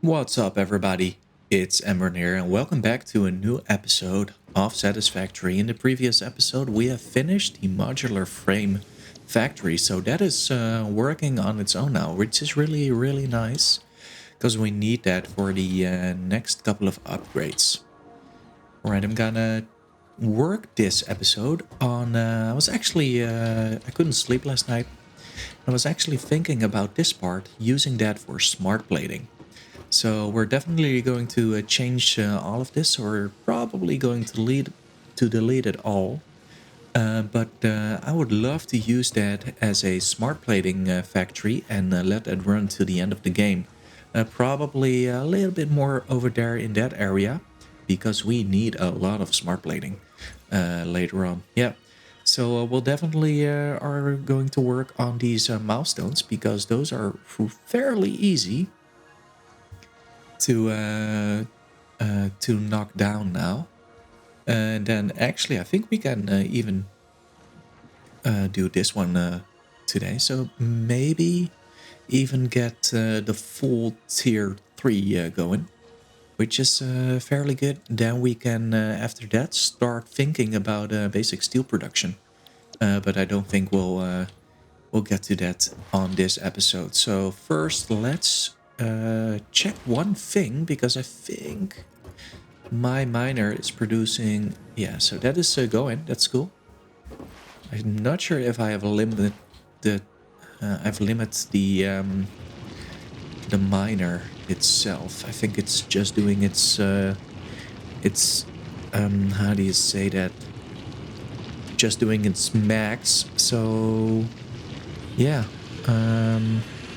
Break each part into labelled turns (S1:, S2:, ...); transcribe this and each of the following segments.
S1: What's up, everybody? It's Ember here, and welcome back to a new episode of Satisfactory. In the previous episode, we have finished the modular frame factory, so that is working on its own now, which is really, really nice because we need that for the next couple of upgrades. All right, I'm gonna work this episode on. I couldn't sleep last night. I was actually thinking about this part, using that for smart plating. So we're definitely going to change all of this, or probably going to delete it all. But I would love to use that as a smart plating factory and let it run to the end of the game. Probably a little bit more over there in that area, because we need a lot of smart plating later on. Yeah. So we'll definitely are going to work on these milestones, because those are fairly easy to knock down now. And then actually, I think we can even do this one today. So maybe even get the full tier 3 going, which is fairly good. Then we can, after that, start thinking about basic steel production. But I don't think we'll get to that on this episode. So first, let's check one thing, because I think my miner is producing. Yeah, so that is going. That's cool. I'm not sure if I have limited the. I've limited the miner itself. I think it's just doing its how do you say that? Just doing its max. So yeah,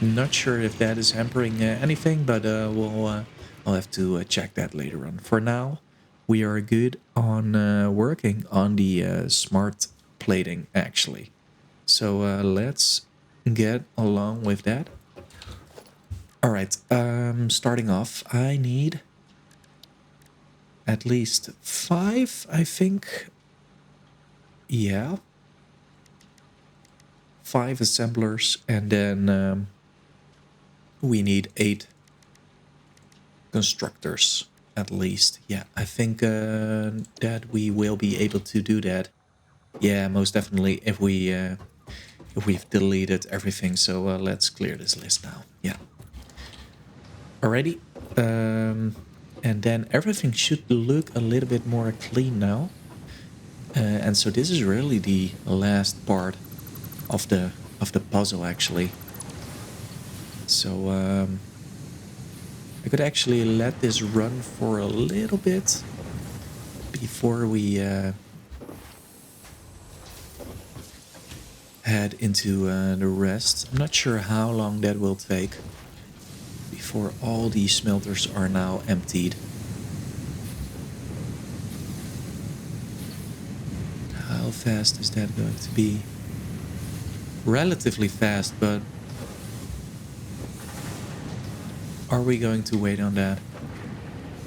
S1: not sure if that is hampering anything, but I'll have to check that later on. For now, we are good on working on the smart plating, actually. So let's get along with that. All right, starting off, I need at least 5, I think. Yeah. 5 assemblers, and then we need 8 constructors at least. Yeah, I think that we will be able to do that. Yeah, most definitely, if we've deleted everything. So let's clear this list now. Yeah. Alrighty. And then everything should look a little bit more clean now. And so this is really the last part of the puzzle, actually. So I could actually let this run for a little bit before we head into the rest. I'm not sure how long that will take before all these smelters are now emptied. How fast is that going to be? Relatively fast, but are we going to wait on that?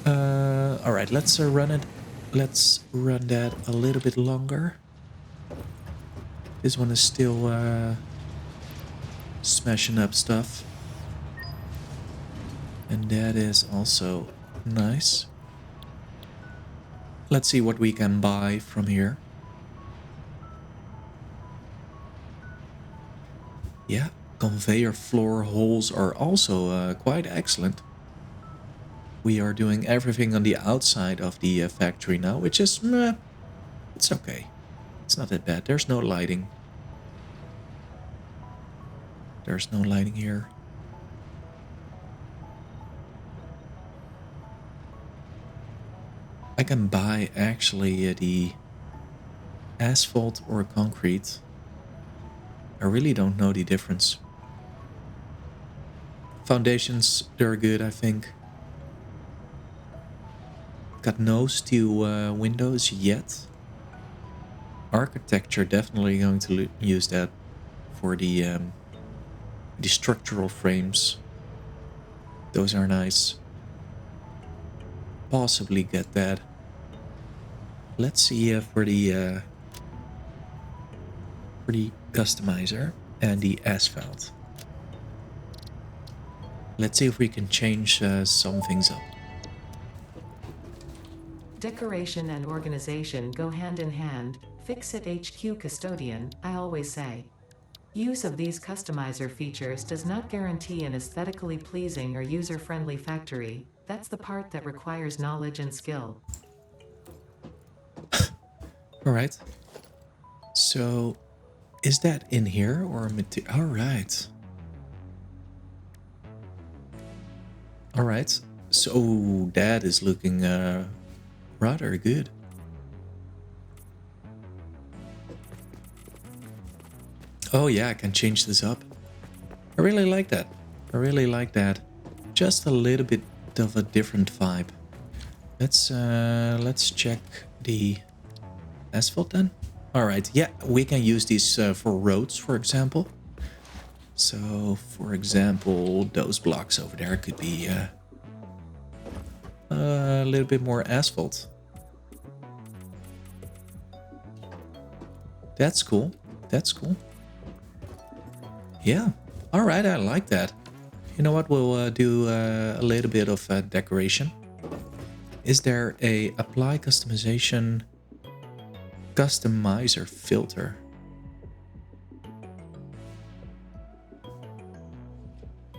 S1: All right, let's run it. Let's run that a little bit longer. This one is still smashing up stuff. And that is also nice. Let's see what we can buy from here. Yeah, conveyor floor holes are also quite excellent. We are doing everything on the outside of the factory now, which is, it's okay. It's not that bad. There's no lighting. There's no lighting here. I can buy actually the asphalt or concrete. I really don't know the difference. Foundations, they're good, I think. Got no steel windows yet. Architecture, definitely going to use that for the structural frames. Those are nice. Possibly get that. Let's see for the customizer and the asphalt. Let's see if we can change some things up.
S2: Decoration and organization go hand in hand. Fix it HQ custodian, I always say. Use of these customizer features does not guarantee an aesthetically pleasing or user-friendly factory. That's the part that requires knowledge and skill.
S1: All right. So, is that in here or material? All right. All right. So that is looking rather good. Oh yeah, I can change this up. I really like that. I really like that. Just a little bit of a different vibe. Let's check the asphalt then. All right, yeah, we can use these for roads, for example. So, for example, those blocks over there could be a little bit more asphalt. That's cool. That's cool. Yeah. All right, I like that. You know what? We'll do a little bit of decoration. Is there a apply customization customizer filter?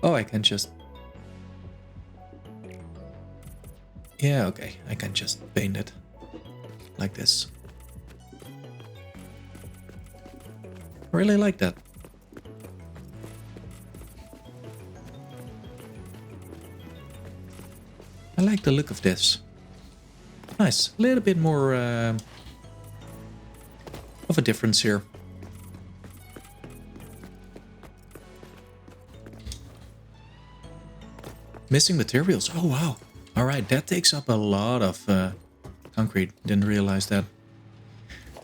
S1: Oh, I can just... Yeah, okay. I can just paint it like this. I really like that. I like the look of this. Nice. A little bit more of a difference here. Missing materials. Oh, wow. All right, that takes up a lot of concrete. Didn't realize that.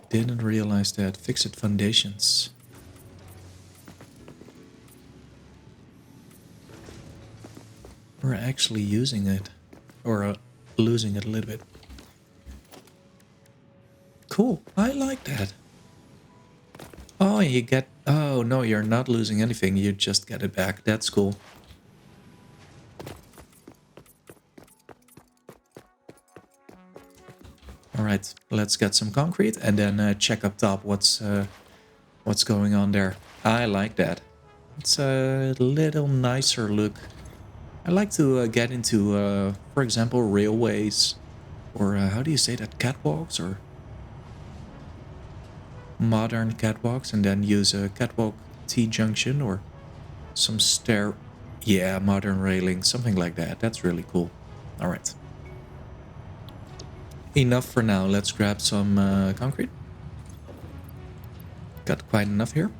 S1: Didn't realize that. Fixed foundations. We're actually using it. Or losing it a little bit. Cool. I like that. Oh, you get... Oh, no, you're not losing anything. You just get it back. That's cool. All right, let's get some concrete and then check up top what's going on there. I like that. It's a little nicer look. I like to get into, for example, railways, or how do you say that, catwalks, or modern catwalks, and then use a catwalk T-junction or some stair... Yeah, modern railing, something like that. That's really cool. All right. Enough for now. Let's grab some concrete. Got quite enough here.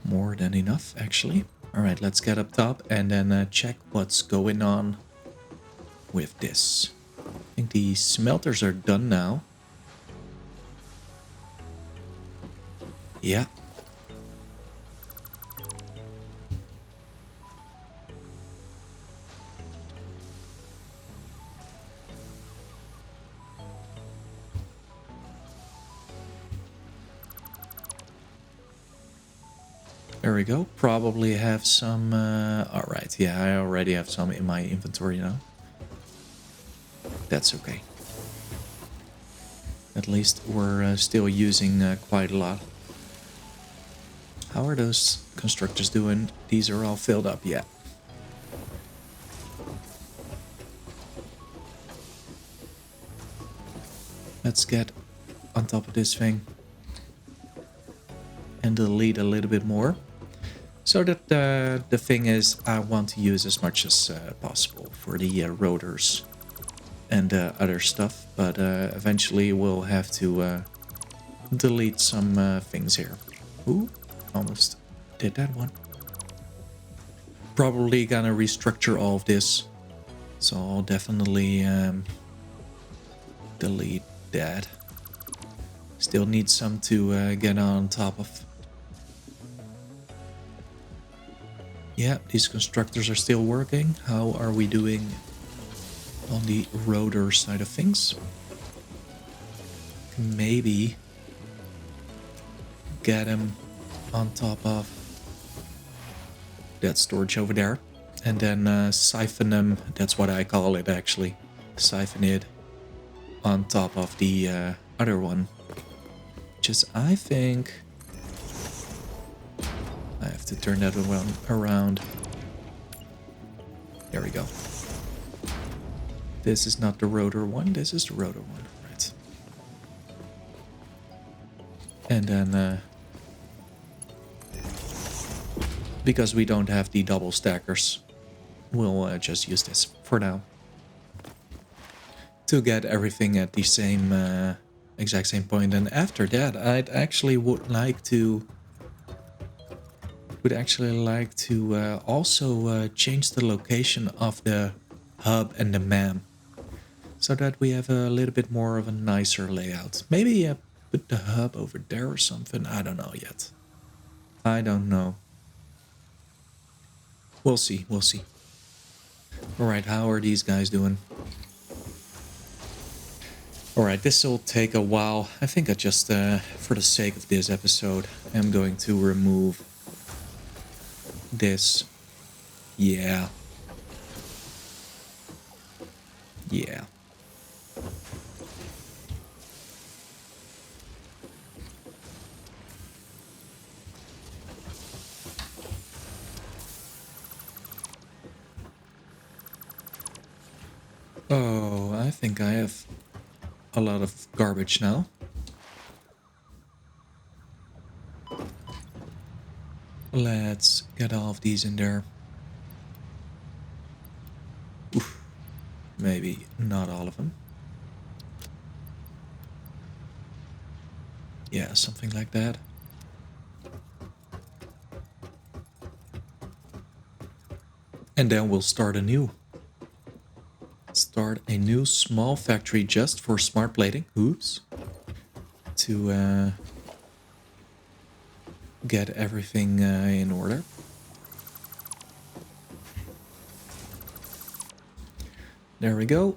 S1: More than enough, actually. All right, let's get up top and then check what's going on with this. I think the smelters are done now. Yeah. There we go. Probably have some... Alright, yeah, I already have some in my inventory now. That's okay. At least we're still using quite a lot. How are those constructors doing? These are all filled up, yeah. Let's get on top of this thing. And delete a little bit more. So that the thing is, I want to use as much as possible for the rotors and other stuff, but eventually we'll have to delete some things here. Ooh, almost did that one. Probably gonna restructure all of this, so I'll definitely delete that. Still need some to get on top of. Yeah, these constructors are still working. How are we doing on the rotor side of things? Maybe get them on top of that storage over there. And then siphon them, that's what I call it actually. Siphon it on top of the other one. Which is, I think... I have to turn that one around. There we go. This is not the rotor one, this is the rotor one. Right. And then... because we don't have the double stackers, we'll just use this for now. To get everything at the same, exact same point. And after that, I'd actually would like to also change the location of the hub and the MAM, so that we have a little bit more of a nicer layout. Maybe put the hub over there or something. I don't know yet. I don't know. We'll see. We'll see. All right, how are these guys doing? All right, this will take a while. I think I just, for the sake of this episode, am going to remove this. Yeah. Yeah. Oh, I think I have a lot of garbage now. Let's get all of these in there. Oof. Maybe not all of them. Yeah, something like that. And then we'll start anew. Start a new small factory just for smart plating. Oops. To get everything in order. There we go.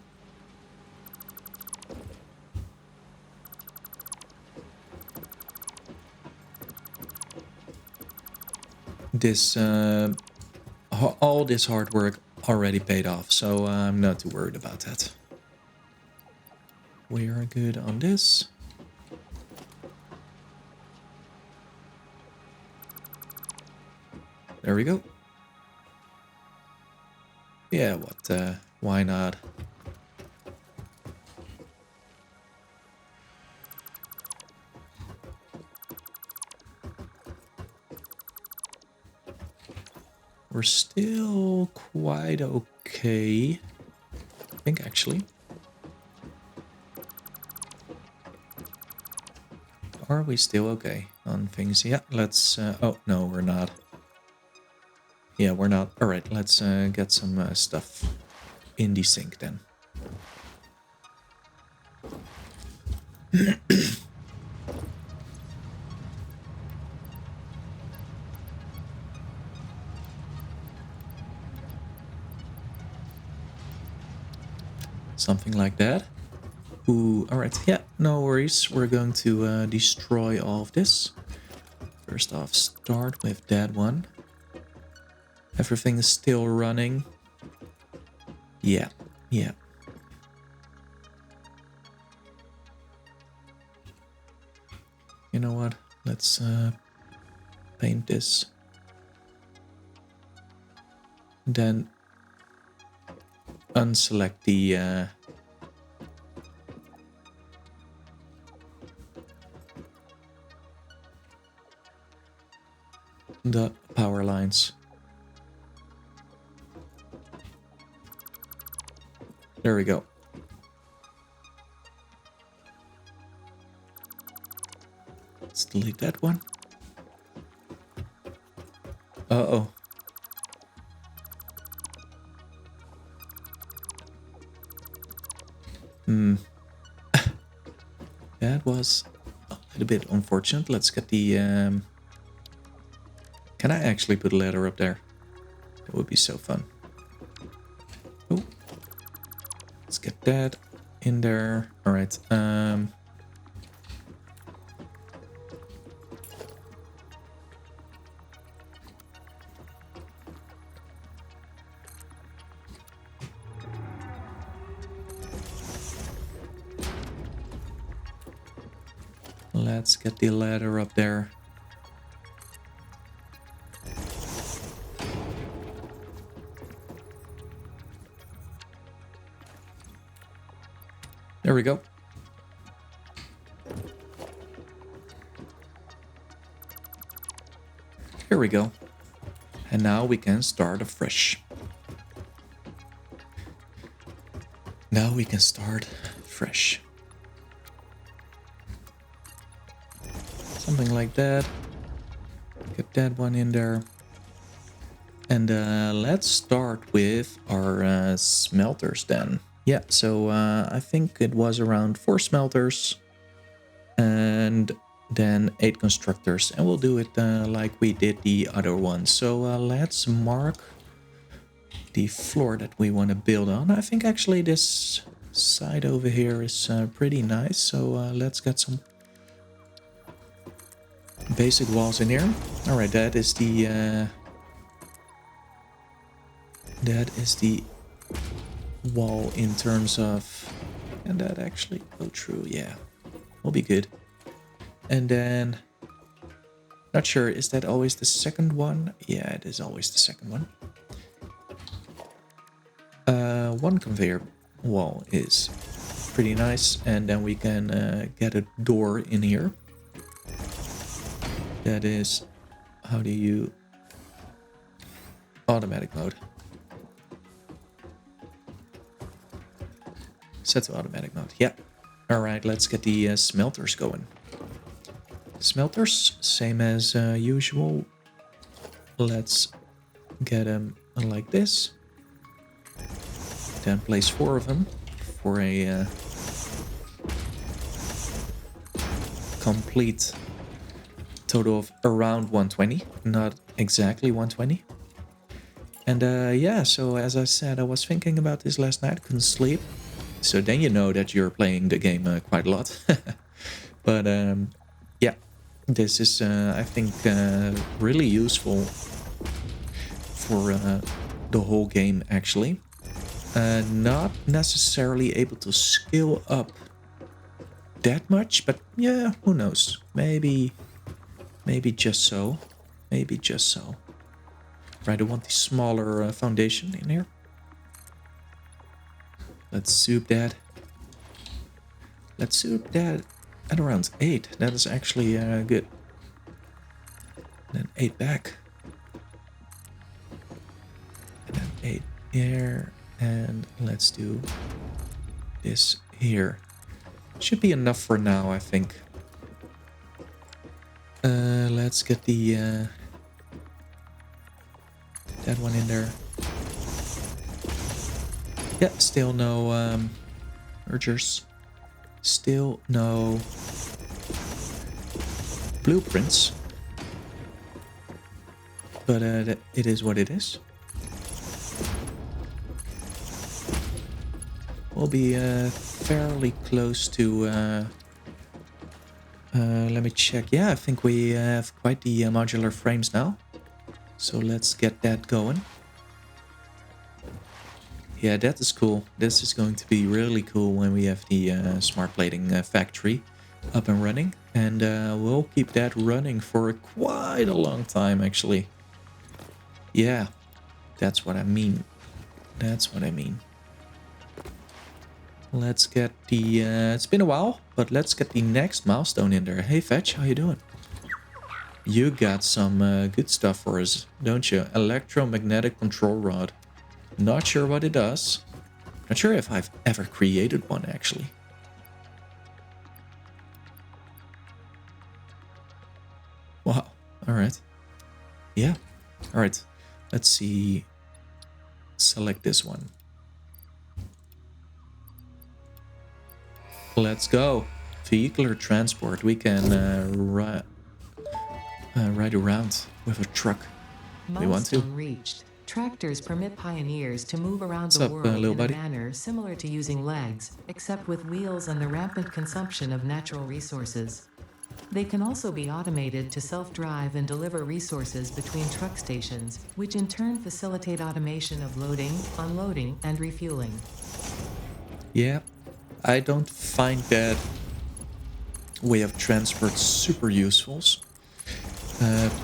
S1: This all this hard work already paid off, so I'm not too worried about that. We are good on this. There we go. Yeah, what, why not? We're still quite okay, I think, actually. Are we still okay on things? Yeah, let's... oh, no, we're not. Yeah, we're not. All right, let's get some stuff in the sink then. Something like that. Ooh, all right. Yeah, no worries. We're going to destroy all of this. First off, start with that one. Everything is still running. Yeah, yeah. You know what? Let's paint this. Then unselect the power lines. There we go. Let's delete that one. Uh-oh. That was a little bit unfortunate. Let's get the... Can I actually put a ladder up there? That would be so fun. Oh. Let's get that in there. All right. Let's get the ladder up there. There we go. Here we go. And now we can start afresh. Now we can start fresh. Something like that. Get that one in there. And let's start with our smelters then. Yeah, so I think it was around 4 smelters and then 8 constructors. And we'll do it like we did the other one. So let's mark the floor that we want to build on. I think actually this side over here is pretty nice. So let's get some basic walls in here. All right, that is the wall in terms of, and that actually go through. Yeah, will be good. And then, not sure, is that always the second one? Yeah, it is always the second one. One conveyor wall is pretty nice, and then we can get a door in here. That is, how do you, automatic mode. Set to automatic mode, yeah. All right, let's get the smelters going. Smelters, same as usual. Let's get them like this. Then place 4 of them for a complete total of around 120, not exactly 120. And yeah, so as I said, I was thinking about this last night, couldn't sleep. So then you know that you're playing the game quite a lot. But yeah, this is, I think, really useful for the whole game, actually. Not necessarily able to scale up that much, but yeah, who knows? Maybe just so. Maybe just so. Right, I want the smaller foundation in here. Let's soup that. Let's soup that at around 8. That is actually good. And then 8 back. And then 8 here. And let's do this here. Should be enough for now, I think. Let's get the that one in there. Yeah, still no mergers. Still no blueprints. But it is what it is. We'll be fairly close to... let me check. Yeah, I think we have quite the modular frames now. So let's get that going. Yeah, that is cool. This is going to be really cool when we have the smart plating factory up and running. And we'll keep that running for quite a long time, actually. Yeah, that's what I mean. That's what I mean. Let's get the... it's been a while, but let's get the next milestone in there. Hey, Fetch, how you doing? You got some good stuff for us, don't you? Electromagnetic control rod. Not sure what it does. Not sure if I've ever created one, actually. Wow. Alright. Yeah. Alright. Let's see. Select this one. Let's go. Vehicular transport. We can ride around with a truck. We want to.
S2: Milestone reached. Tractors permit pioneers to move around
S1: What's
S2: the
S1: up,
S2: world
S1: little
S2: in
S1: buddy?
S2: a manner similar to using legs, except with wheels and the rampant consumption of natural resources. They can also be automated to self-drive and deliver resources between truck stations, which in turn facilitate automation of loading, unloading, and refueling.
S1: Yeah. I don't find that way of transport, super useful.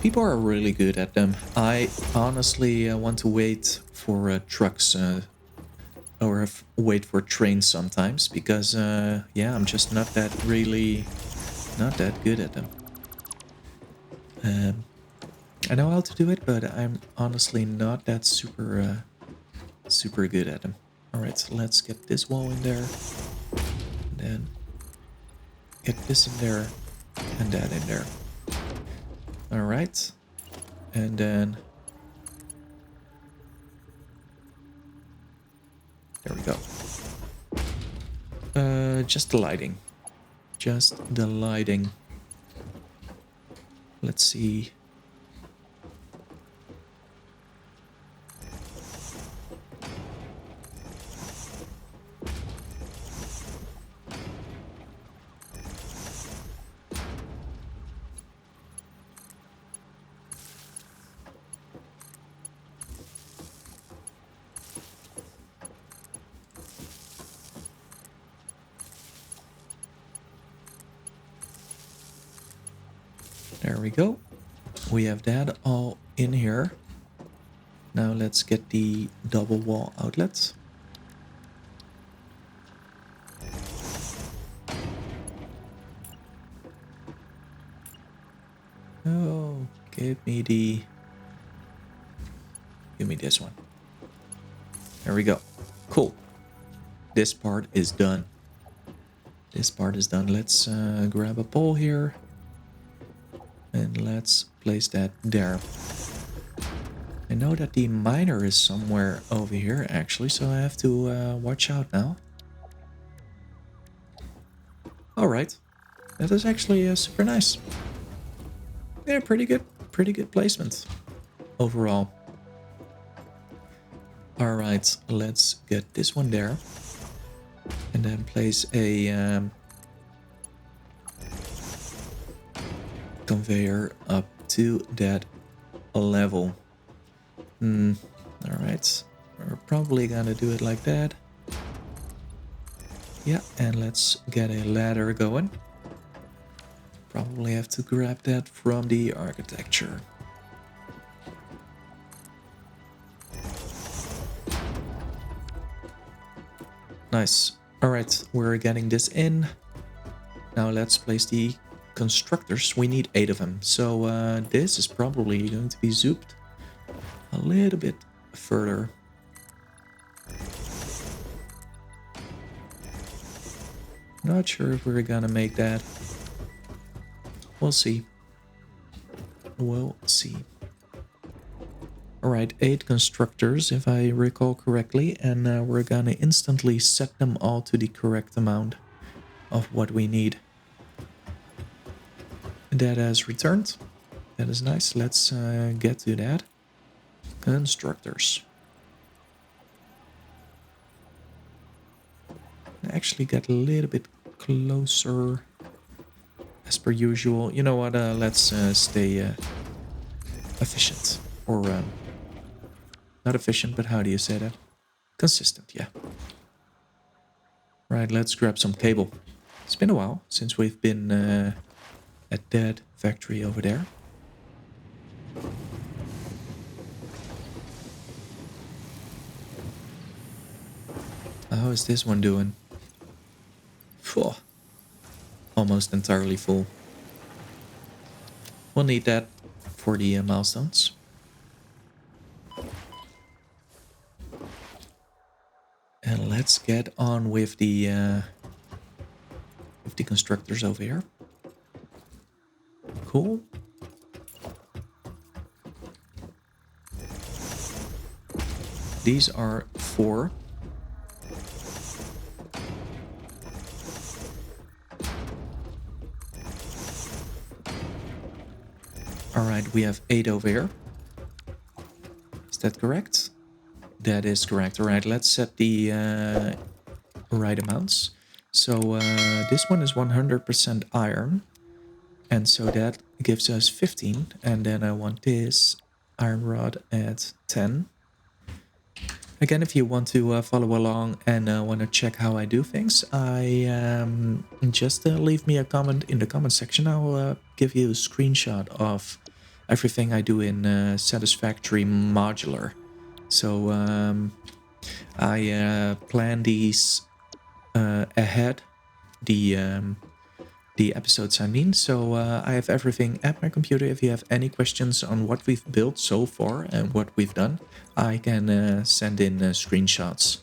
S1: People are really good at them. I honestly want to wait for trucks or wait for trains sometimes because, yeah, I'm just not that good at them. I know how to do it, but I'm honestly not that super good at them. All right, so let's get this wall in there, and then get this in there, and that in there. All right, and then there we go. Just the lighting. Just the lighting. Let's see. There we go. We have that all in here. Now let's get the double wall outlets. Oh, give me this one. There we go. Cool. This part is done. This part is done. Let's grab a pole here. And let's place that there. I know that the miner is somewhere over here, actually, so I have to watch out now. Alright. That is actually super nice. Yeah, pretty good placement overall. Alright, let's get this one there. And then place a conveyor up to that level. Alright, we're probably gonna do it like that. Yeah, and let's get a ladder going. Probably have to grab that from the architecture. Nice. Alright, we're getting this in. Now let's place the constructors. We need 8 of them. So this is probably going to be zooped a little bit further. Not sure if we're gonna make that. We'll see. We'll see. Alright, 8 constructors, if I recall correctly, and we're gonna instantly set them all to the correct amount of what we need. That has returned. That is nice. Let's get to that. Constructors. Actually get a little bit closer as per usual. You know what? Let's stay efficient. Or not efficient, but how do you say that? Consistent, yeah. Right, let's grab some cable. It's been a while since we've been at that factory over there. How is this one doing? Phew. Almost entirely full. We'll need that for the milestones. And let's get on with the constructors over here. Cool. These are 4. Alright, we have 8 over here. Is that correct? That is correct. Alright, let's set the right amounts. So this one is 100% iron. And so that gives us 15. And then I want this iron rod at 10. Again, if you want to follow along and want to check how I do things, just leave me a comment in the comment section. I'll give you a screenshot of everything I do in Satisfactory modular. So I plan these ahead, the episodes I mean. So I have everything at my computer. If you have any questions on what we've built so far and what we've done, I can send in screenshots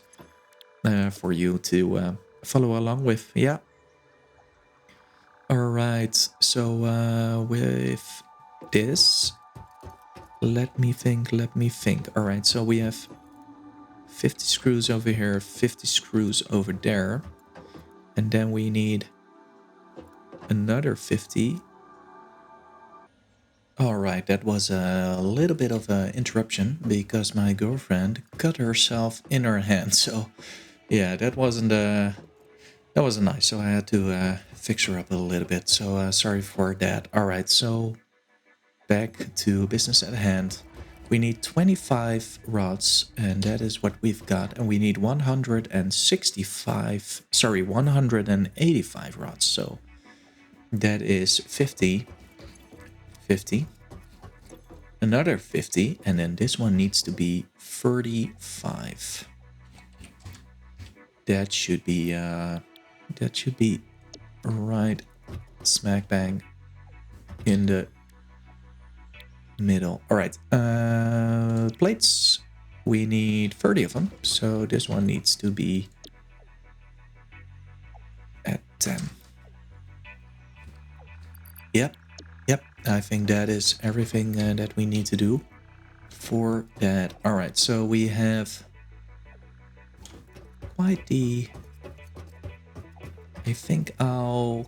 S1: for you to follow along with. Yeah. All right. So with this, let me think. All right. So we have 50 screws over here, 50 screws over there. And then we need another 50. All right, that was a little bit of an interruption because my girlfriend cut herself in her hand. So, yeah, that wasn't nice. So I had to fix her up a little bit. So sorry for that. All right, so back to business at hand. We need 25 rods, and that is what we've got. And we need 185 rods. So that is 50. 50, another 50, and then this one needs to be 35. That should be right smack bang in the middle. All right, plates. We need 30 of them, so this one needs to be at 10. Yep. I think that is everything that we need to do for that. All right, so we have quite the... I think I'll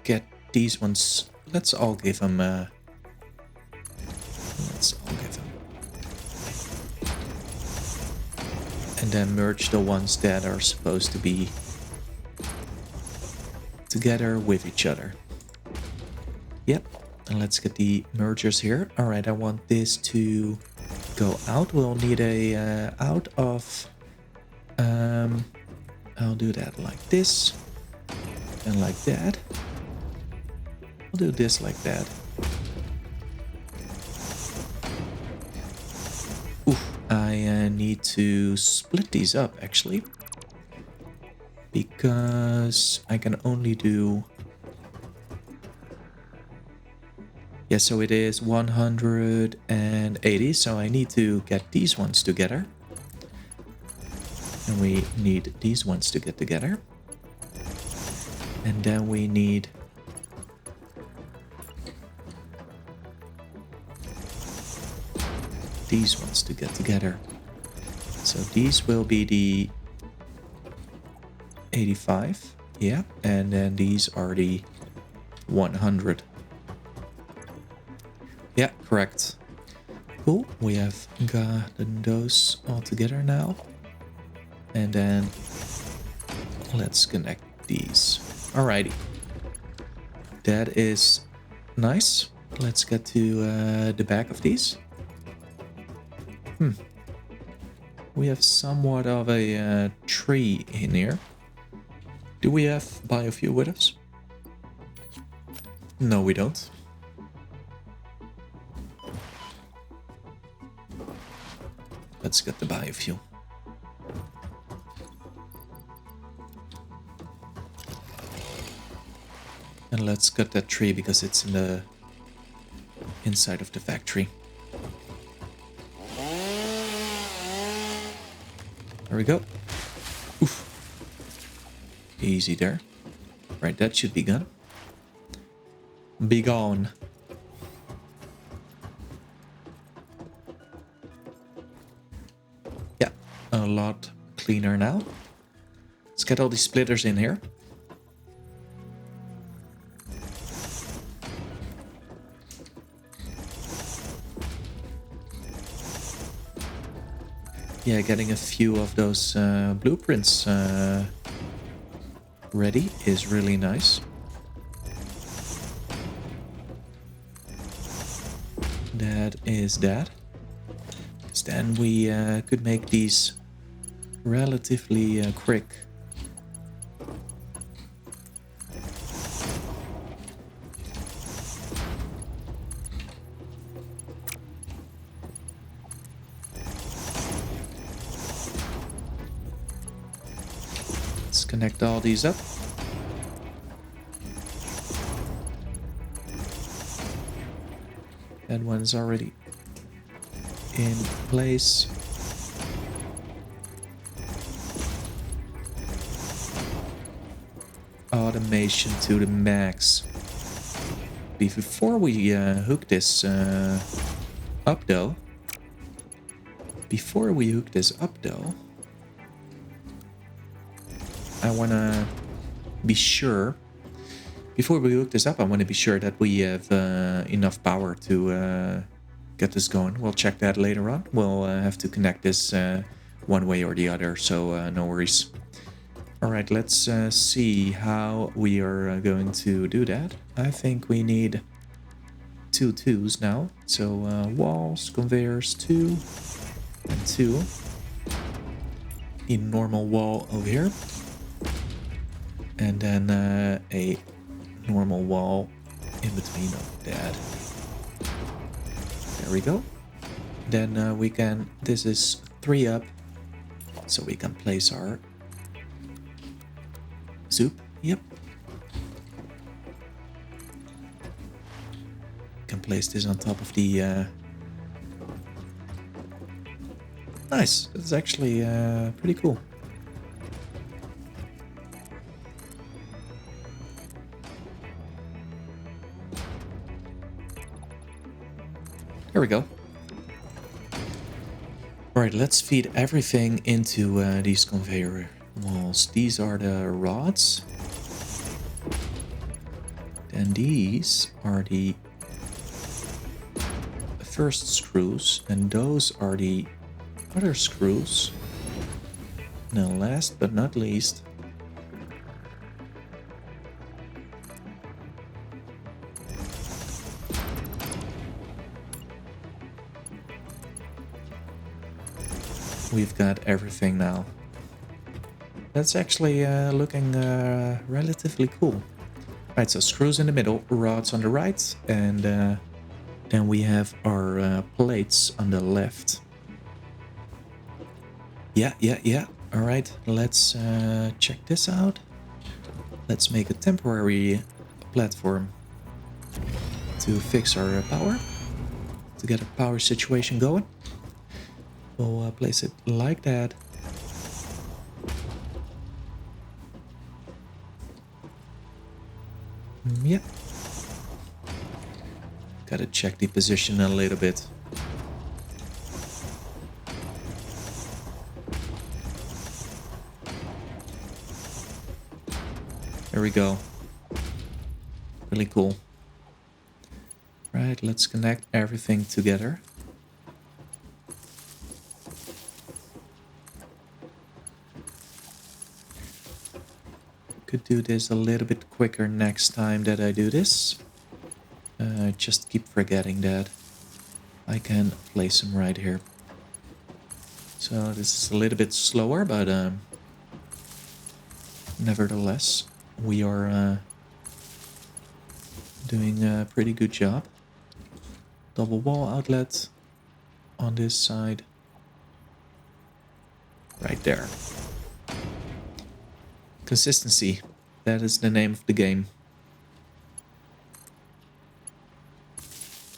S1: get these ones. Let's all give them... And then merge the ones that are supposed to be together with each other. Yep. And let's get the mergers here. All right, I want this to go out. We'll need a out of... I'll do that like this. And like that. I'll do this like that. Oof, I need to split these up, actually. Because I can only do... Yeah, so it is 180, so I need to get these ones together. And we need these ones to get together. And then we need... these ones to get together. So these will be the 85, yeah, and then these are the 100. Yeah, correct. Cool, we have gotten those all together now. And then let's connect these. Alrighty. That is nice. Let's get to the back of these. We have somewhat of a tree in here. Do we have biofuel with us? No, we don't. Let's get the biofuel. And let's cut that tree because it's in the inside of the factory. There we go. Oof. Easy there. Right, that should be gone. Be gone. Yeah, a lot cleaner now. Let's get all these splitters in here. Yeah, getting a few of those blueprints ready is really nice. That is that. 'Cause then we could make these relatively quick. Let's connect all these up. That one's already in place. Automation to the max. Before we hook this up though, I want to be sure. Before we hook this up, I want to be sure that we have enough power to get this going. We'll check that later on. We'll have to connect this one way or the other, so no worries. Alright, let's see how we are going to do that. I think we need 2 2s now. So walls, conveyors, 2 and 2. A normal wall over here. And then a normal wall in between of that. There we go. Then we can, this is 3 up, so we can place our soup. Yep. Can place this on top of the nice. That's actually pretty cool. There we go. Alright, let's feed everything into these conveyor walls. These are the rods. And these are the first screws. And those are the other screws. Now last but not least, we've got everything now. That's actually looking relatively cool. Right, so screws in the middle, rods on the right, and then we have our plates on the left. Yeah. All right, let's check this out. Let's make a temporary platform to fix our power, to get a power situation going. We'll place it like that. Yep. Gotta check the position a little bit. There we go. Really cool. Right, let's connect everything together. Could do this a little bit quicker next time that I do this. Just keep forgetting that I can place them right here. So this is a little bit slower, but nevertheless, we are doing a pretty good job. Double wall outlet on this side. Right there. Consistency. That is the name of the game.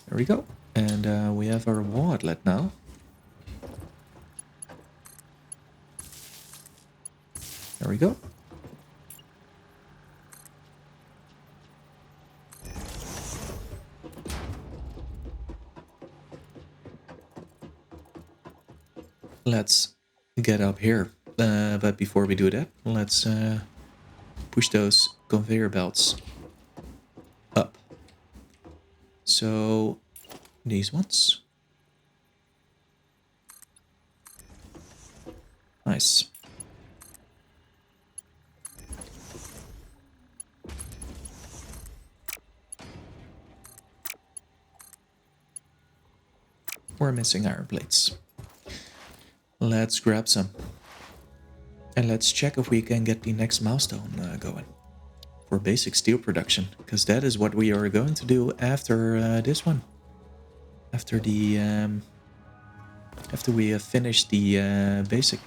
S1: There we go. And we have our wall outlet now. There we go. Let's get up here. But before we do that, let's push those conveyor belts up. So these ones. Nice. We're missing iron plates. Let's grab some. And let's check if we can get the next milestone going for basic steel production, because that is what we are going to do after this one. After we have finished the basic,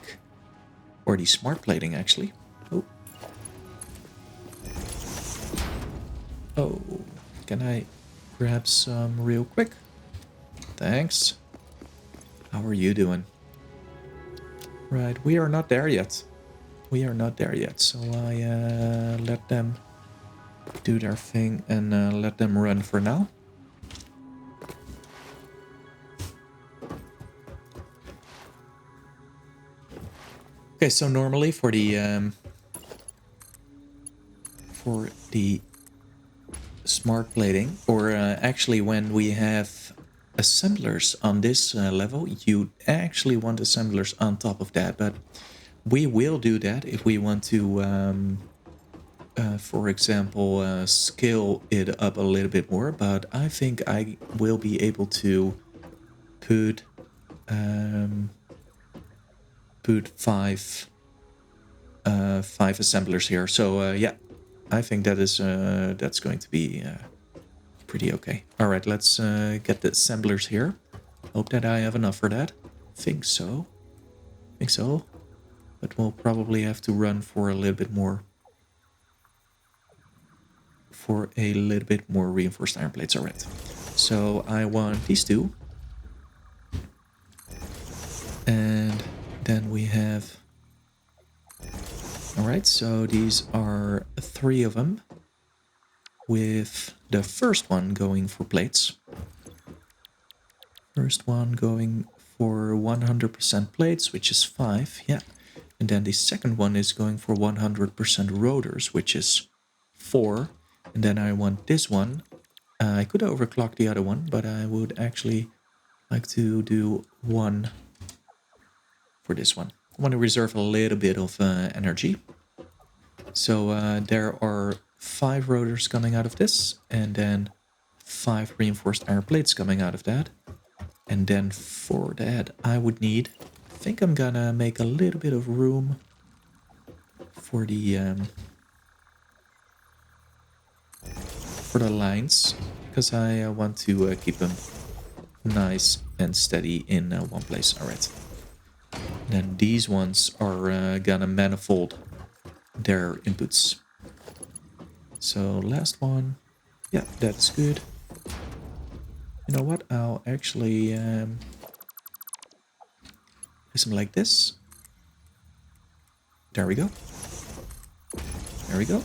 S1: or the smart plating actually. Oh, can I grab some real quick? Thanks. How are you doing? Right, we are not there yet. We are not there yet, so I let them do their thing and let them run for now. Okay, so normally for the smart plating, or actually when we have assemblers on this level, you actually want assemblers on top of that, but we will do that if we want to, for example, scale it up a little bit more, but I think I will be able to put five assemblers here. So yeah, I think that is that's going to be pretty okay. All right, let's get the assemblers here. Hope that I have enough for that. Think so. But we'll probably have to run for a little bit more. For a little bit more reinforced iron plates. All right. So I want these two. And then we have... All right, so these are 3 of them, with the first one going for plates. First one going for 100% plates, which is 5, yeah. And then the second one is going for 100% rotors, which is 4. And then I want this one. I could overclock the other one, but I would actually like to do 1 for this one. I want to reserve a little bit of energy. So there are 5 rotors coming out of this, and then 5 reinforced iron plates coming out of that. And then for that, I would need... I think I'm gonna make a little bit of room for the lines, because I want to keep them nice and steady in one place. All right. Then these ones are gonna manifold their inputs. So last one, yeah, that's good. You know what? I'll actually place them like this. There we go. There we go.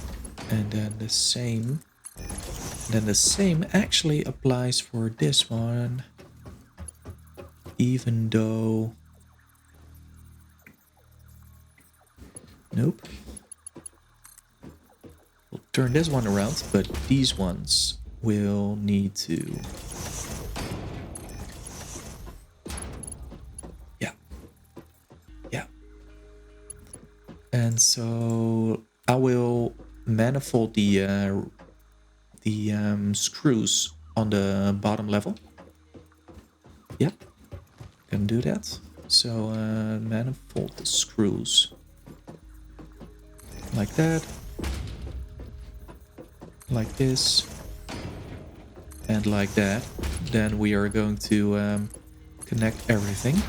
S1: And then the same. Then the same actually applies for this one, even though... Nope. We'll turn this one around, but these ones will need to... Yeah. Yeah. And so I will manifold the screws on the bottom level. Yep. Can do that. So manifold the screws. Like that. Like this. And like that. Then we are going to connect everything.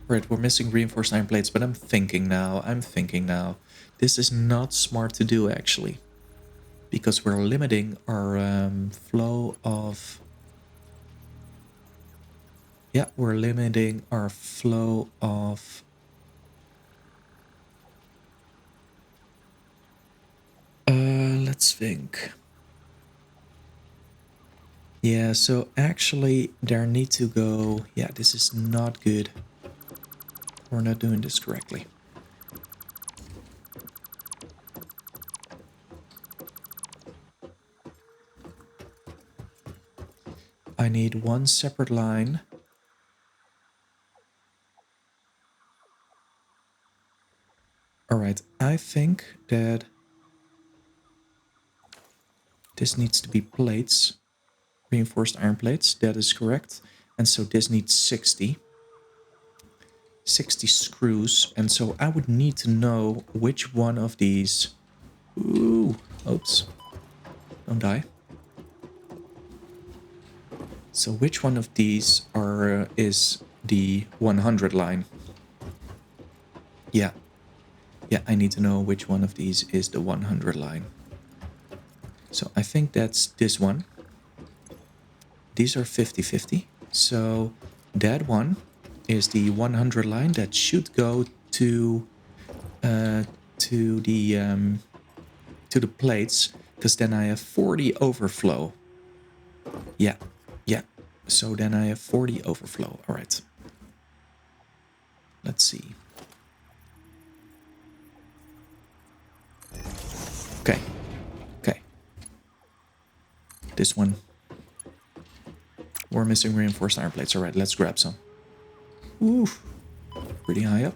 S1: Right, we're missing reinforced iron plates, but I'm thinking now. This is not smart to do, actually. Because we're limiting our flow of... Yeah, we're limiting our flow of... let's think. Yeah, so actually there need to go... Yeah, this is not good. We're not doing this correctly. I need one separate line. All right, I think that this needs to be plates, reinforced iron plates. That is correct. And so this needs 60 screws. And so I would need to know which one of these... Ooh, oops. Don't die. So which one of these is the 100 line? Yeah. Yeah, I need to know which one of these is the 100 line. So I think that's this one. These are 50-50. So that one is the 100 line that should go to the plates, because then I have 40 overflow. Yeah, yeah. So then I have 40 overflow. All right. Let's see. Okay. Okay. This one. We're missing reinforced iron plates. All right, let's grab some. Oof. Pretty high up.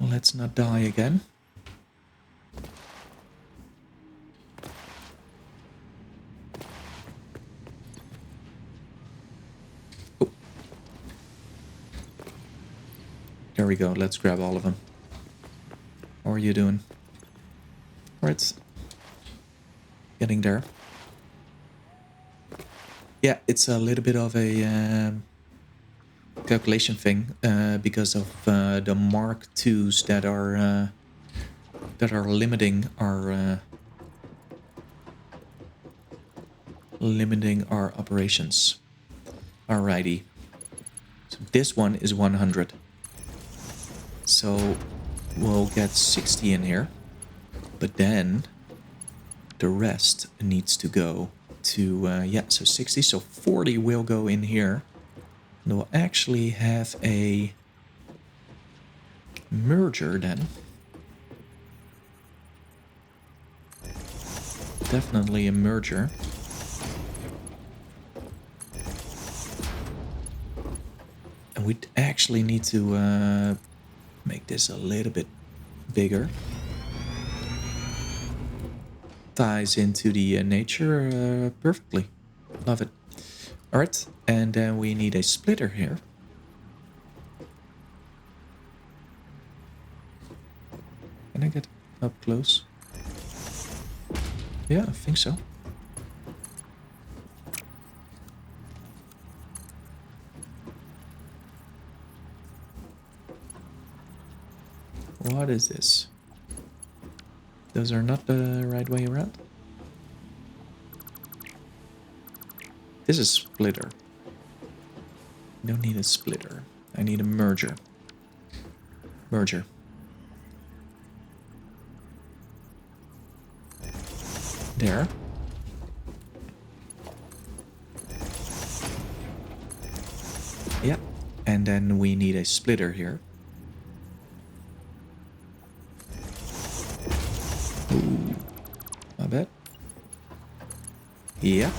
S1: Let's not die again. Oh. There we go. Let's grab all of them. How are you doing? All right. Getting there. Yeah, it's a little bit of a calculation thing because of the Mark IIs that are limiting our operations. Alrighty. So this one is 100. So we'll get 60 in here, but then the rest needs to go to so 60. So 40 will go in here. And we'll actually have a merger then. Definitely a merger. And we actually need to make this a little bit bigger. Ties into the nature perfectly. Love it. All right, and then we need a splitter here. Can I get up close? Yeah, I think so. What is this? Those are not the right way around. This is splitter. I don't need a splitter. I need a merger. Merger. There. Yeah. And then we need a splitter here. Ooh. My bad. Yeah.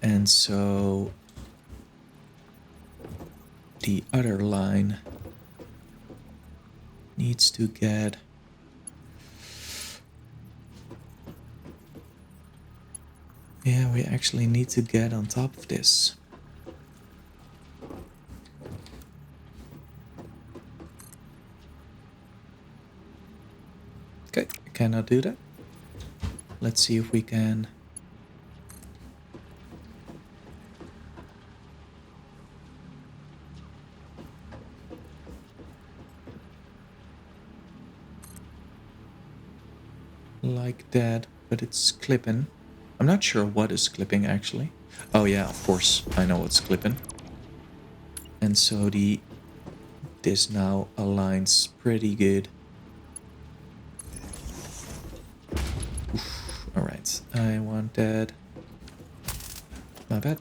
S1: And so the other line needs to get... Yeah, we actually need to get on top of this. Okay, I cannot do that. Let's see if we can... like that, but it's clipping. I'm not sure what is clipping actually. Oh yeah, of course, I know what's clipping. And so this now aligns pretty good. All right, I want that. My bad.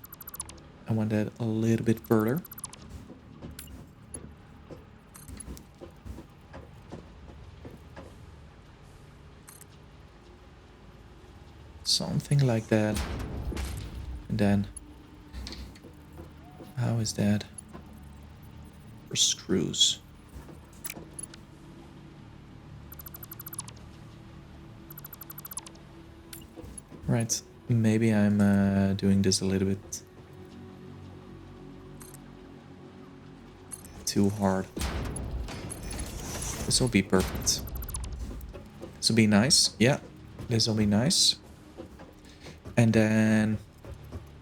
S1: I want that a little bit further. Something like that. And then, how is that? for screws. Right, maybe I'm doing this a little bit too hard. This will be perfect. This will be nice. Yeah, this will be nice. And then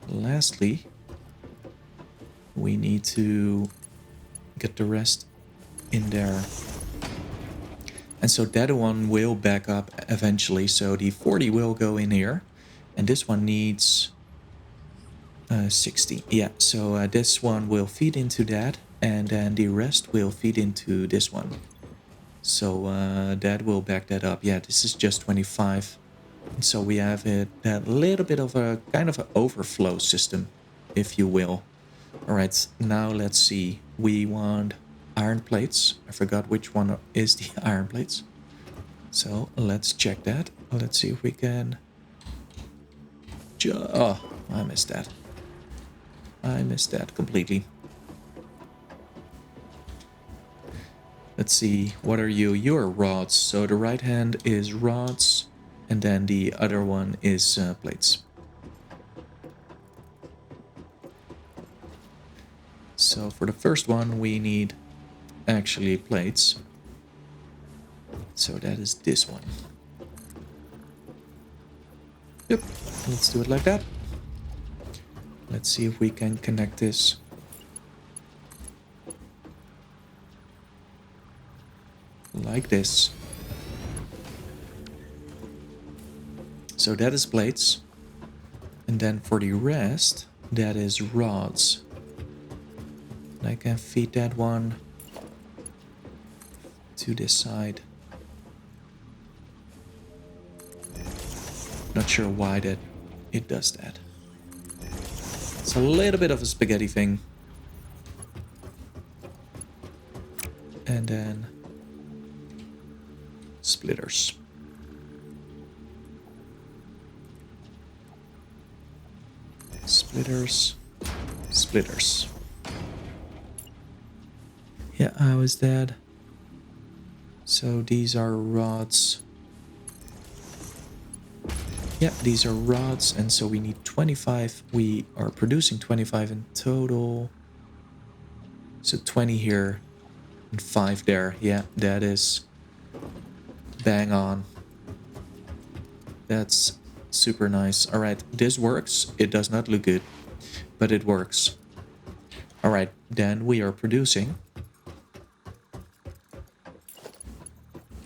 S1: lastly, we need to get the rest in there. And so that one will back up eventually. So the 40 will go in here. And this one needs 60. Yeah, so this one will feed into that. And then the rest will feed into this one. So that will back that up. Yeah, this is just 25. And so we have that little bit of a kind of an overflow system, if you will. All right, now let's see. We want iron plates. I forgot which one is the iron plates. So let's check that. Let's see if we can... Oh, I missed that. I missed that completely. Let's see, what are you? You're rods. So the right hand is rods, and then the other one is plates. So for the first one, we need actually plates. So that is this one. Yep, let's do it like that. Let's see if we can connect this. Like this. So that is plates. And then for the rest, that is rods. And I can feed that one to this side. Not sure why that it does that. It's a little bit of a spaghetti thing. And then splitters. Splitters. Splitters. Yeah, I was dead. So these are rods. Yeah, these are rods, and so we need 25. We are producing 25 in total. So 20 here and 5 there. Yeah, that is bang on. That's super nice. All right, this works. It does not look good, but it works. All right, then we are producing.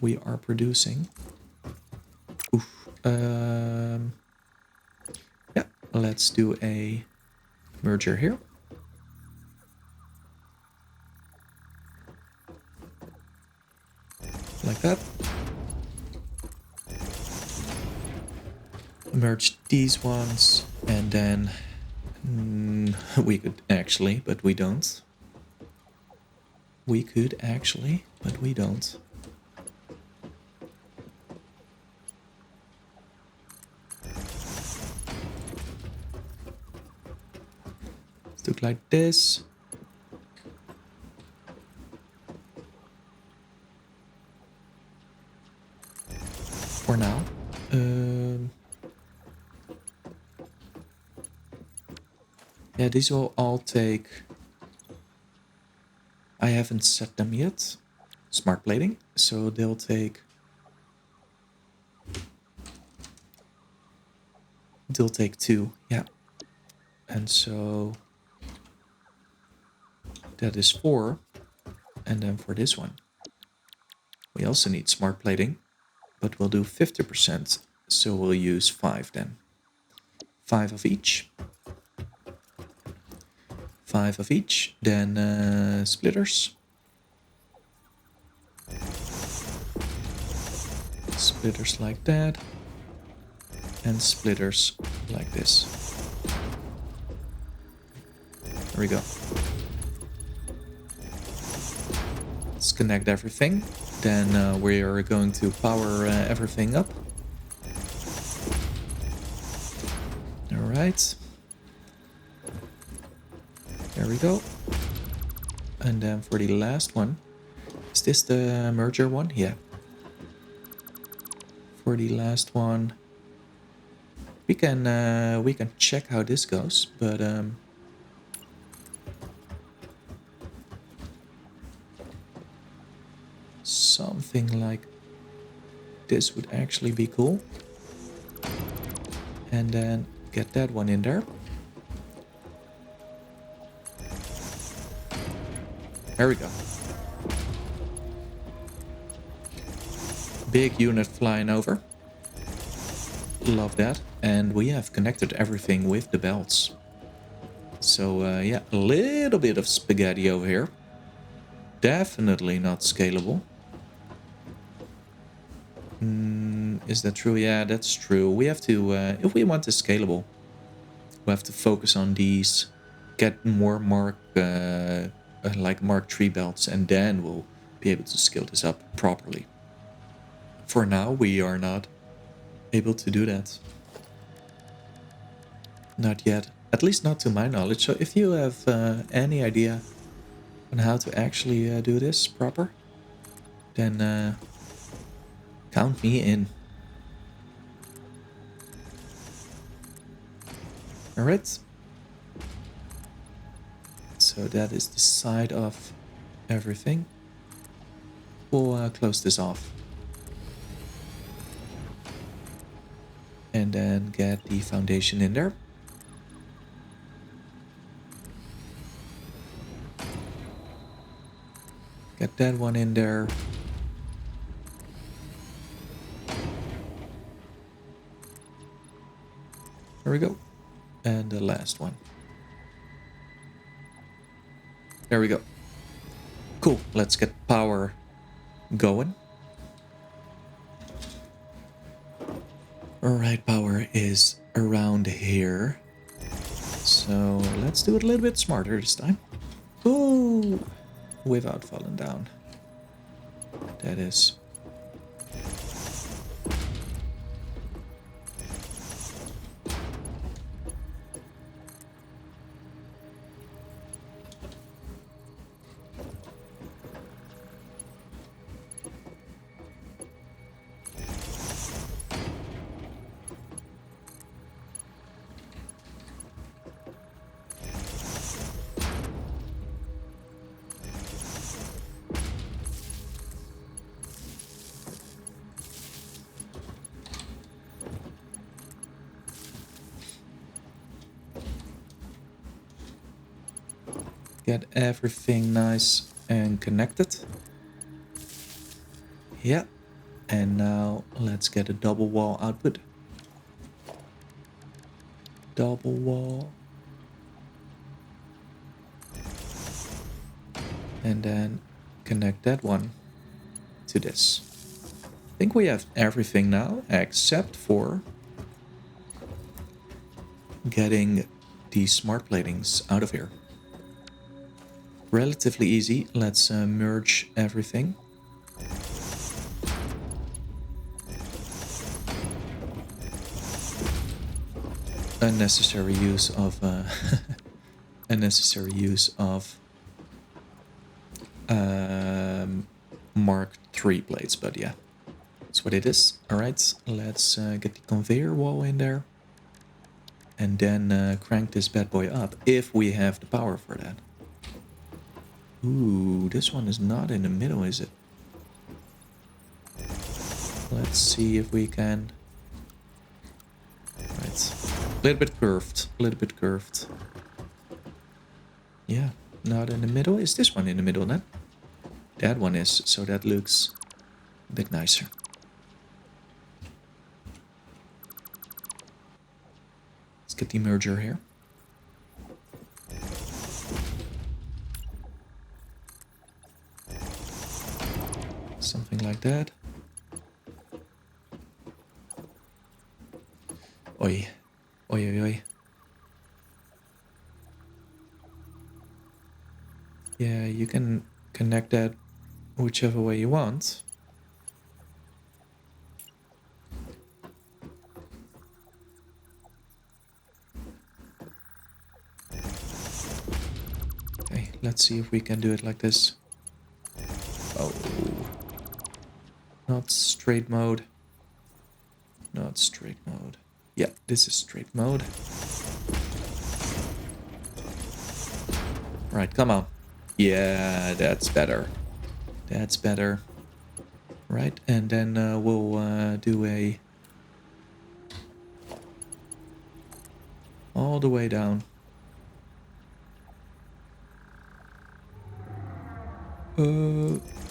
S1: We are producing. Oof. Yeah, let's do a merger here. Like that. Merge these ones, and then we could actually, but we don't. We could actually, but we don't. Let's do it like this. For now. Yeah, these will all take... I haven't set them yet. Smart plating. So they'll take... They'll take 2, yeah. And so... that is 4. And then for this one, we also need smart plating. But we'll do 50%. So we'll use 5 then. 5 of each. 5 of each. Then splitters. Splitters like that. And splitters like this. There we go. Let's connect everything. Then we are going to power everything up. All right. There we go. And then for the last one, is this the merger one? Yeah. For the last one, we can check how this goes, but something like this would actually be cool. And then get that one in there. There we go. Big unit flying over. Love that. And we have connected everything with the belts. So yeah, a little bit of spaghetti over here. Definitely not scalable. Is that true? Yeah, that's true. We have to, if we want this scalable, we have to focus on these, get more like Mark III belts, and then we'll be able to scale this up properly. For now, we are not able to do that. Not yet. At least not to my knowledge. So if you have any idea on how to actually do this proper, then count me in. Alright. So that is the side of everything. We'll close this off. And then get the foundation in there. Get that one in there. There we go. And the last one. There we go. Cool. Let's get power going. Alright, power is around here. So let's do it a little bit smarter this time. Ooh! Without falling down. That is. Get everything nice and connected. Yeah. And now let's get a double wall output. Double wall. And then connect that one to this. I think we have everything now except for getting the smart platings out of here. Relatively easy. Let's merge everything. Unnecessary use of Mark III plates, but yeah, that's what it is. All right, let's get the conveyor wall in there, and then crank this bad boy up if we have the power for that. Ooh, this one is not in the middle, is it? Let's see if we can. Right, a little bit curved, a little bit curved. Yeah, not in the middle. Is this one in the middle then? That one is, so that looks a bit nicer. Let's get the merger here. Something like that. Oi. Oi, oi, oi. Yeah, you can connect that whichever way you want. Okay, Let's see if we can do it like this. Oh. Not straight mode. Not straight mode. Yeah, this is straight mode. Right, come on. Yeah, that's better. That's better. Right, and then we'll do a... all the way down.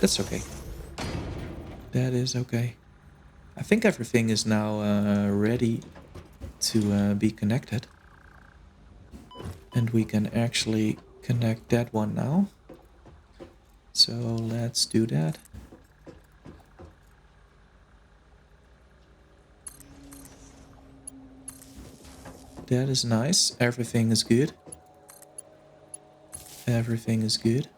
S1: That's okay. That is okay. I think everything is now ready to be connected. And we can actually connect that one now. So let's do that. That is nice. Everything is good. Everything is good.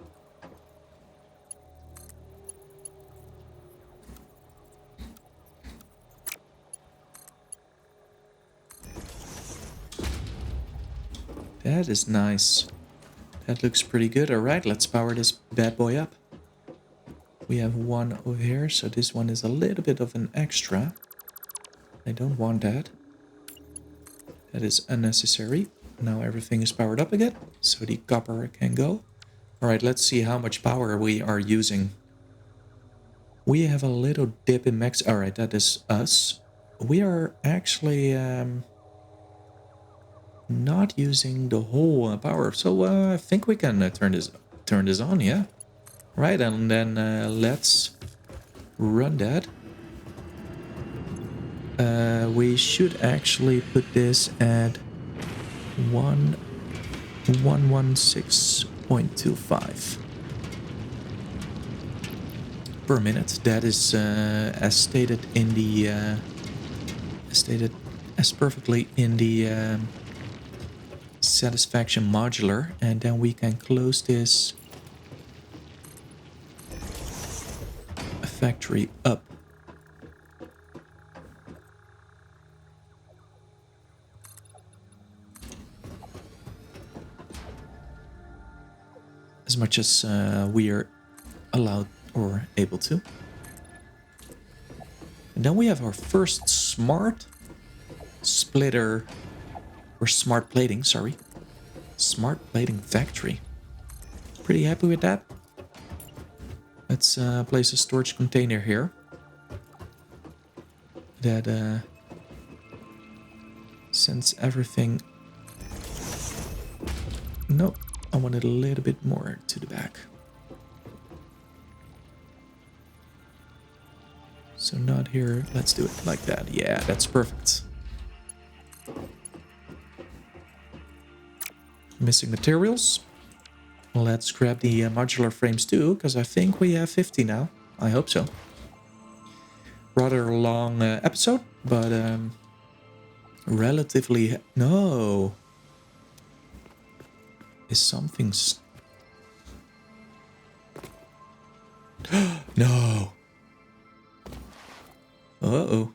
S1: That is nice. That looks pretty good. Alright, let's power this bad boy up. We have one over here, so this one is a little bit of an extra. I don't want that. That is unnecessary. Now everything is powered up again, so the copper can go. Alright, let's see how much power we are using. We have a little dip in max. Alright, that is us. We are actually not using the whole power, so I think we can turn this on, yeah? Right, and then let's run that. We should actually put this at 116.25 per minute. That is as stated in the as perfectly in the satisfaction modular, and then we can close this factory up. As much as we are allowed or able to. And then we have our first smart splitter, or smart plating, sorry. Smart plating factory. Pretty happy with that. Let's place a storage container here. That sends everything... No, I want it a little bit more to the back. So not here. Let's do it like that. Yeah, that's perfect. Missing materials. Let's grab the modular frames too, because I think we have 50 now. I hope so. Rather long episode, but relatively... No. Is something... No. Uh-oh.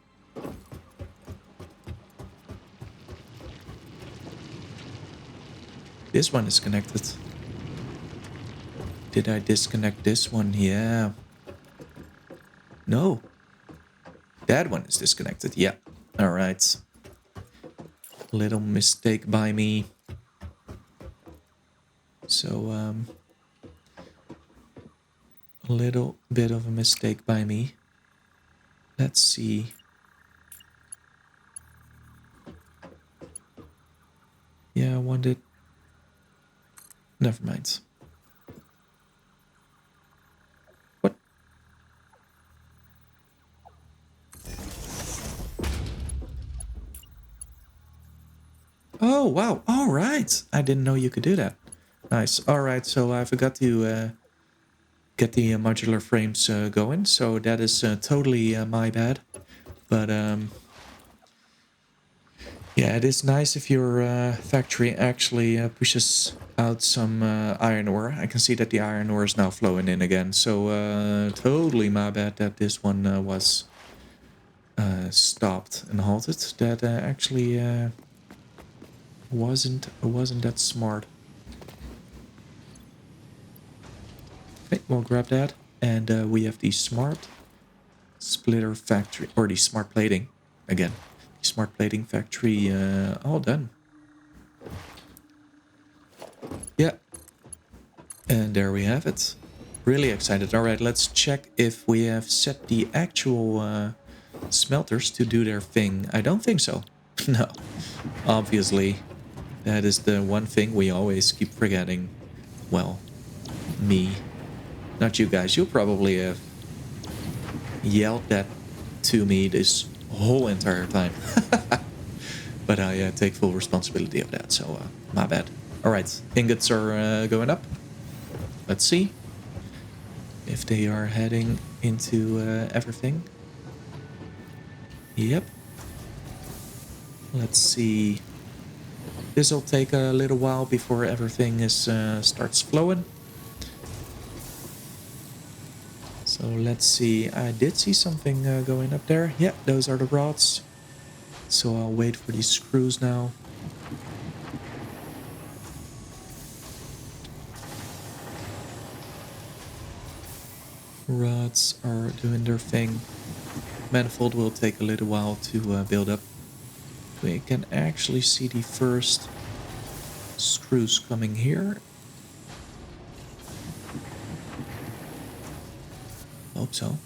S1: This one is connected. Did I disconnect this one? Yeah. No. That one is disconnected. Yeah. All right. Little mistake by me. So, a little bit of a mistake by me. Let's see. Yeah, I wanted... Never mind. What? Oh, wow. All right. I didn't know you could do that. Nice. All right. So I forgot to get the modular frames going. So that is totally my bad. But yeah, it is nice if your factory actually pushes out some iron ore. I can see that the iron ore is now flowing in again. So totally my bad that this one was stopped and halted. That actually wasn't that smart. Okay, we'll grab that. And we have the smart splitter factory, or the smart plating, again. The smart plating factory all done. Yeah. And there we have it. Really excited. All right, let's check if we have set the actual smelters to do their thing. I don't think so. No. Obviously, that is the one thing we always keep forgetting. Well, me. Not you guys. You probably have yelled that to me this whole entire time. But I take full responsibility of that, so my bad. All right, ingots are going up. Let's see if they are heading into everything. Yep. Let's see. This will take a little while before everything is starts flowing. So let's see. I did see something going up there. Yeah, those are the rods. So I'll wait for these screws now. Rods are doing their thing. Manifold will take a little while to build up. We can actually see the first screws coming here. Hope so.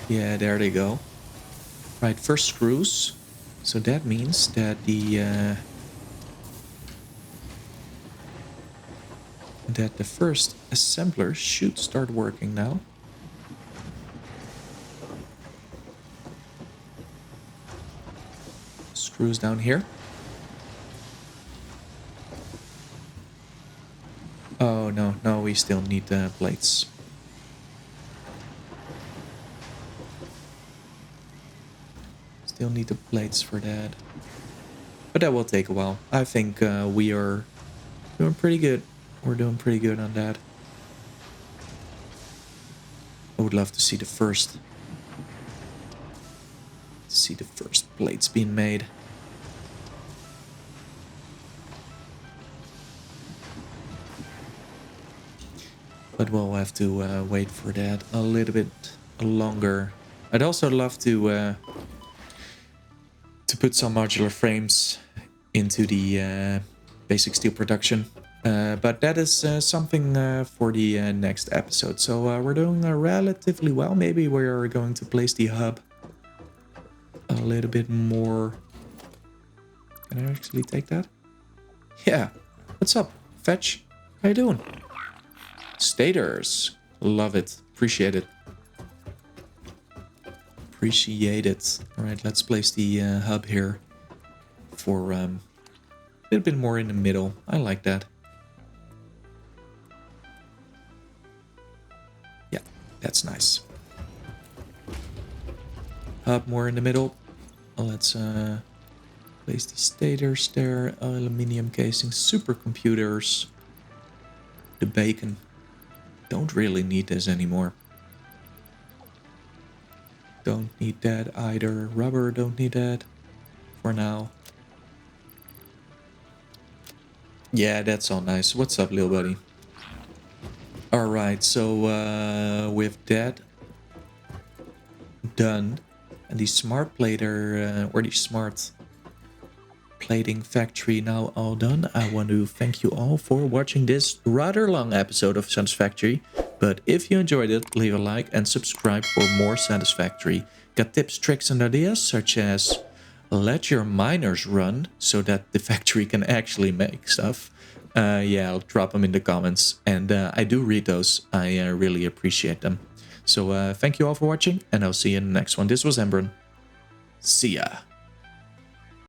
S1: Yeah, there they go. Right, first screws. So that means that the first assembler should start working now. Screws down here. Oh no, we still need the plates. Still need the plates for that. But that will take a while. I think we are doing pretty good. We're doing pretty good on that. I would love to see the first plates being made. But we'll have to wait for that a little bit longer. I'd also love to put some modular frames into the basic steel production. But that is something for the next episode. So we're doing relatively well. Maybe we're going to place the hub a little bit more. Can I actually take that? Yeah. What's up, Fetch? How you doing? Stators. Love it. Appreciate it. Appreciate it. All right, let's place the hub here for a little bit more in the middle. I like that. Yeah, that's nice. Hub more in the middle. Let's place the stators there. Aluminium casing, supercomputers. The bacon. Don't really need this anymore. Don't need that either. Rubber, don't need that for now. Yeah, that's all nice. What's up, little buddy? Alright, so with that done, and the smart plater, or the smart plating factory now all done, I want to thank you all for watching this rather long episode of Satisfactory. But if you enjoyed it, leave a like and subscribe for more Satisfactory. Got tips, tricks and ideas such as let your miners run so that the factory can actually make stuff. Yeah, I'll drop them in the comments. And I do read those. I really appreciate them. So thank you all for watching and I'll see you in the next one. This was Embron. See ya.